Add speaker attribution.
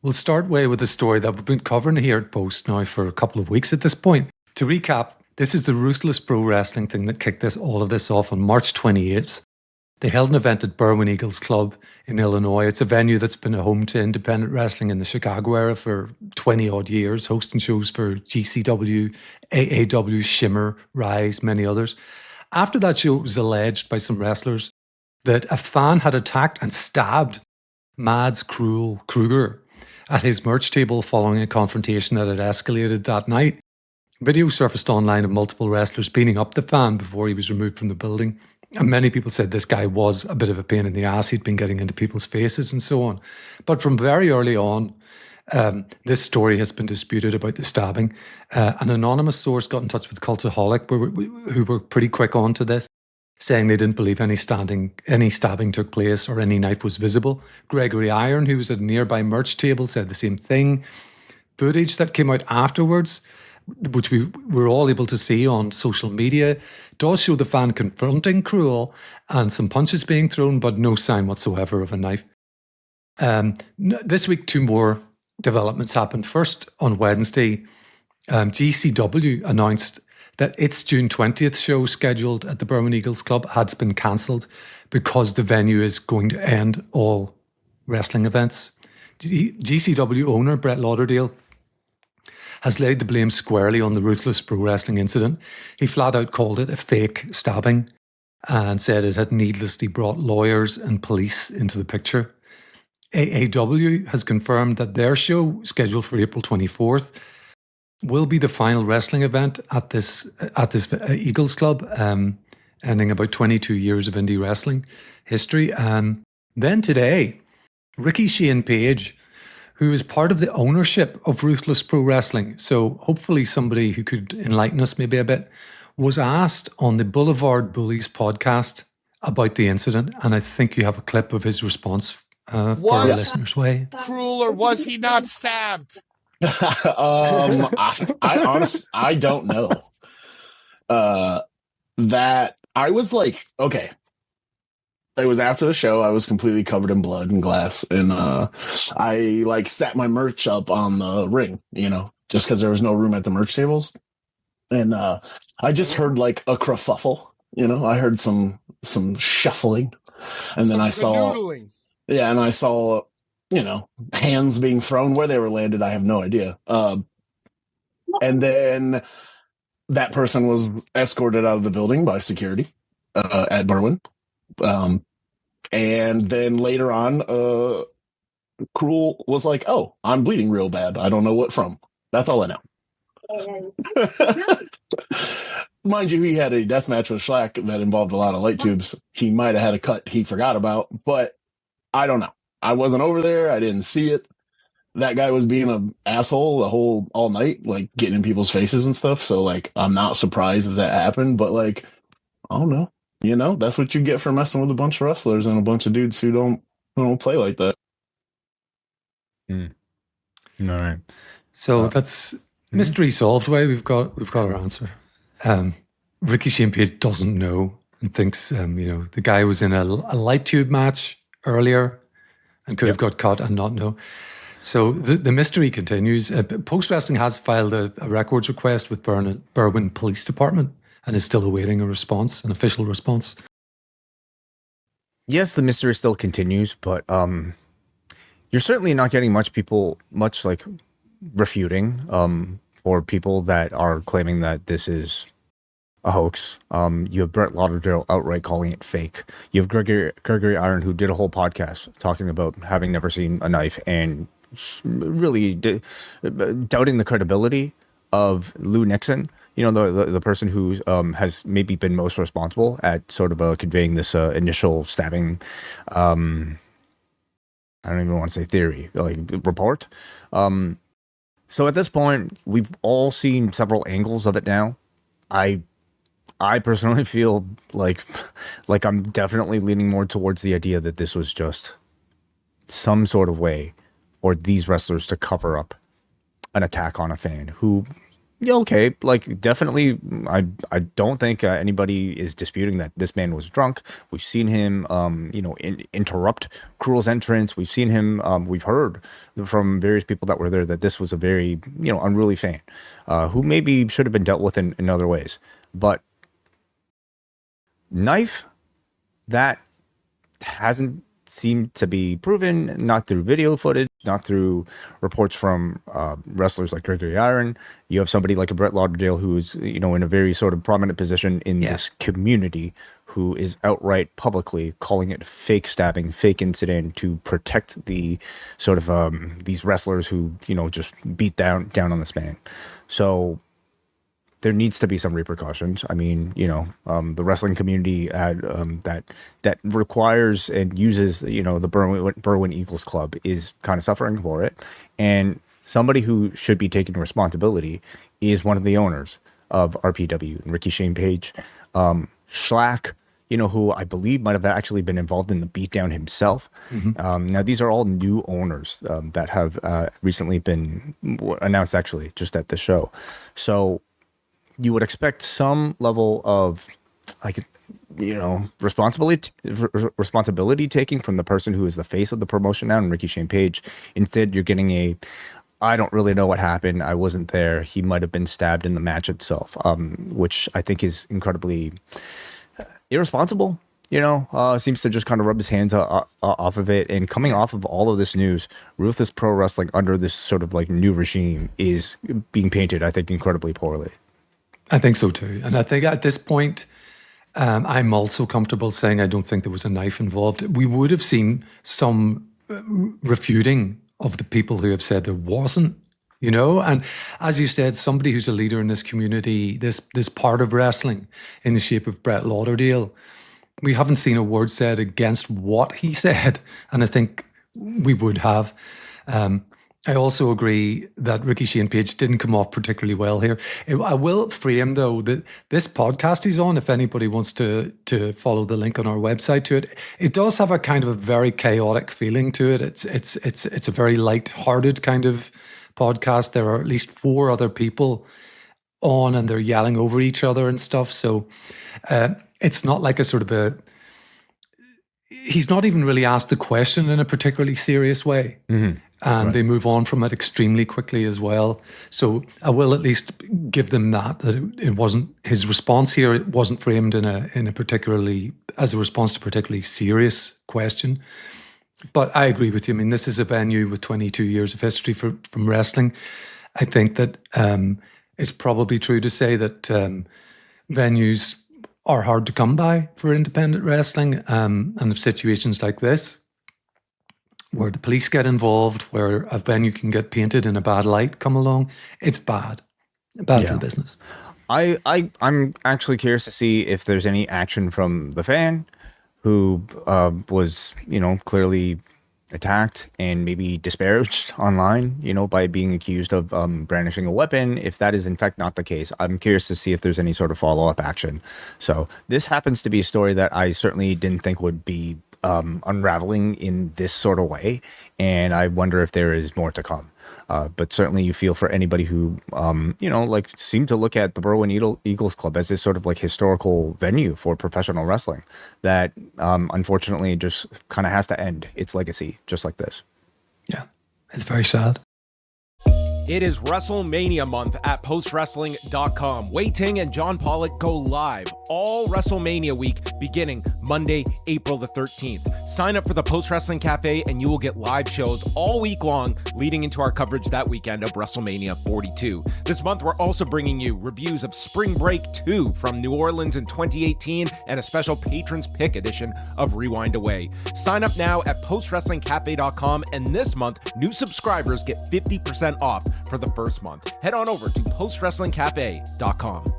Speaker 1: We'll start with a story that we've been covering here at Post now for a couple of weeks at this point. To recap, this is the Ruthless Pro Wrestling thing that kicked all of this off on March 28th. They held an event at Berwyn Eagles Club in Illinois. It's a venue that's been a home to independent wrestling in the Chicago area for 20 odd years, hosting shows for GCW, AAW, Shimmer, Rise, many others. After that show, it was alleged by some wrestlers that a fan had attacked and stabbed Mads Krule at his merch table following a confrontation that had escalated that night. Video surfaced online of multiple wrestlers beating up the fan before he was removed from the building. And many people said this guy was a bit of a pain in the ass. He'd been getting into people's faces and so on. But from very early on, this story has been disputed about the stabbing. An anonymous source got in touch with Cultaholic, who were pretty quick onto this, saying they didn't believe any stabbing took place or any knife was visible. Gregory Iron, who was at a nearby merch table, said the same thing. Footage that came out afterwards, which we were all able to see on social media, does show the fan confronting Krule and some punches being thrown, but no sign whatsoever of a knife. This week, two more developments happened. First, on Wednesday, GCW announced that its June 20th show scheduled at the Berwyn Eagles Club had been cancelled because the venue is going to end all wrestling events. GCW owner Brett Lauderdale has laid the blame squarely on the Ruthless Pro Wrestling incident. He flat out called it a fake stabbing and said it had needlessly brought lawyers and police into the picture. AAW has confirmed that their show, scheduled for April 24th, will be the final wrestling event at this Eagles Club, ending about 22 years of indie wrestling history. Then today, Rickey Shane Page, who is part of the ownership of Ruthless Pro Wrestling, so hopefully somebody who could enlighten us maybe a bit, was asked on the Boulevard Bullies podcast about the incident, and I think you have a clip of his response for our listeners' way.
Speaker 2: Krule, or was he not stabbed?
Speaker 3: I honestly, I don't know. That I was like, okay. It was after the show. I was completely covered in blood and glass, and I like set my merch up on the ring, just because there was no room at the merch tables, and I just heard like a kerfuffle. I heard some shuffling, and then I saw, and I saw, hands being thrown. Where they were landed, I have no idea. And then that person was escorted out of the building by security at Berwyn. And then later on, Krule was like, "Oh, I'm bleeding real bad. I don't know what from." That's all I know. Mind you, he had a death match with Schlack that involved a lot of light tubes. He might have had a cut he forgot about, but I don't know. I wasn't over there. I didn't see it. That guy was being an asshole all night, like getting in people's faces and stuff. So like, I'm not surprised that happened, but like, I don't know. That's what you get for messing with a bunch of wrestlers and a bunch of dudes who don't play like that.
Speaker 4: All right.
Speaker 1: So that's mystery solved. Way we've got our answer. Rickey Shane Page doesn't know and thinks the guy was in a light tube match earlier and could have got cut and not know. So the mystery continues. Post Wrestling has filed a records request with Berwyn Police Department and is still awaiting an official response.
Speaker 4: Yes, the mystery still continues, but you're certainly not getting much like refuting for people that are claiming that this is a hoax. You have Brett Lauderdale outright calling it fake. You have Gregory Iron, who did a whole podcast talking about having never seen a knife and really doubting the credibility of Lou Nixon. The person who has maybe been most responsible at sort of conveying this initial stabbing, I don't even want to say theory, like report. So at this point, we've all seen several angles of it now. I personally feel like I'm definitely leaning more towards the idea that this was just some sort of way for these wrestlers to cover up an attack on a fan who Yeah, okay, like definitely, I don't think anybody is disputing that this man was drunk. We've seen him, interrupt Krule's entrance. We've seen him. We've heard from various people that were there that this was a very, unruly fan, who maybe should have been dealt with in other ways. But knife, that hasn't seemed to be proven, not through video footage, not through reports from wrestlers like Gregory Iron. You have somebody like a Brett Lauderdale who's, in a very sort of prominent position in this community, who is outright publicly calling it fake stabbing, fake incident to protect the sort of these wrestlers who, just beat down on this man. So there needs to be some repercussions. I mean, the wrestling community that requires and uses, the Berwyn Eagles Club is kind of suffering for it. And somebody who should be taking responsibility is one of the owners of RPW, Rickey Shane Page. Schlack, who I believe might have actually been involved in the beatdown himself. Now, these are all new owners that have recently been announced, actually, just at the show. So you would expect some level of, responsibility taking from the person who is the face of the promotion now, and Rickey Shane Page. Instead, you're getting I don't really know what happened. I wasn't there. He might have been stabbed in the match itself, which I think is incredibly irresponsible. Seems to just kind of rub his hands off of it. And coming off of all of this news, Ruthless Pro Wrestling under this sort of new regime is being painted, I think, incredibly poorly.
Speaker 1: I think so too. And I think at this point, I'm also comfortable saying I don't think there was a knife involved. We would have seen some refuting of the people who have said there wasn't, and as you said, somebody who's a leader in this community, this part of wrestling in the shape of Brett Lauderdale, we haven't seen a word said against what he said. And I think we would have. I also agree that Rickey Shane Page didn't come off particularly well here. I will frame, though, that this podcast he's on, if anybody wants to follow the link on our website to it, it does have a kind of a very chaotic feeling to it. It's a very light-hearted kind of podcast. There are at least 4 other people on, and they're yelling over each other and stuff. So it's not like a sort of a... He's not even really asked the question in a particularly serious way. And they move on from it extremely quickly as well. So I will at least give them that it wasn't his response here. It wasn't framed in a particularly as a response to a particularly serious question. But I agree with you. I mean, this is a venue with 22 years of history from wrestling. I think that it's probably true to say that venues are hard to come by for independent wrestling, and if situations like this, where the police get involved, where a venue can get painted in a bad light come along, it's bad for the business.
Speaker 4: I'm actually curious to see if there's any action from the fan who was, clearly attacked and maybe disparaged online, by being accused of brandishing a weapon. If that is in fact not the case, I'm curious to see if there's any sort of follow-up action. So this happens to be a story that I certainly didn't think would be unraveling in this sort of way, and I wonder if there is more to come. But certainly you feel for anybody who, seem to look at the Berwyn Eagles Club as this sort of historical venue for professional wrestling that, unfortunately, just kind of has to end its legacy just like this.
Speaker 1: Yeah, it's very sad.
Speaker 5: It is WrestleMania month at postwrestling.com. Wei Ting and John Pollock go live all WrestleMania week beginning Monday, April the 13th. Sign up for the Post Wrestling Cafe and you will get live shows all week long leading into our coverage that weekend of WrestleMania 42. This month, we're also bringing you reviews of Spring Break 2 from New Orleans in 2018 and a special Patrons Pick edition of Rewind Away. Sign up now at postwrestlingcafe.com, and this month, new subscribers get 50% off for the first month. Head on over to postwrestlingcafe.com.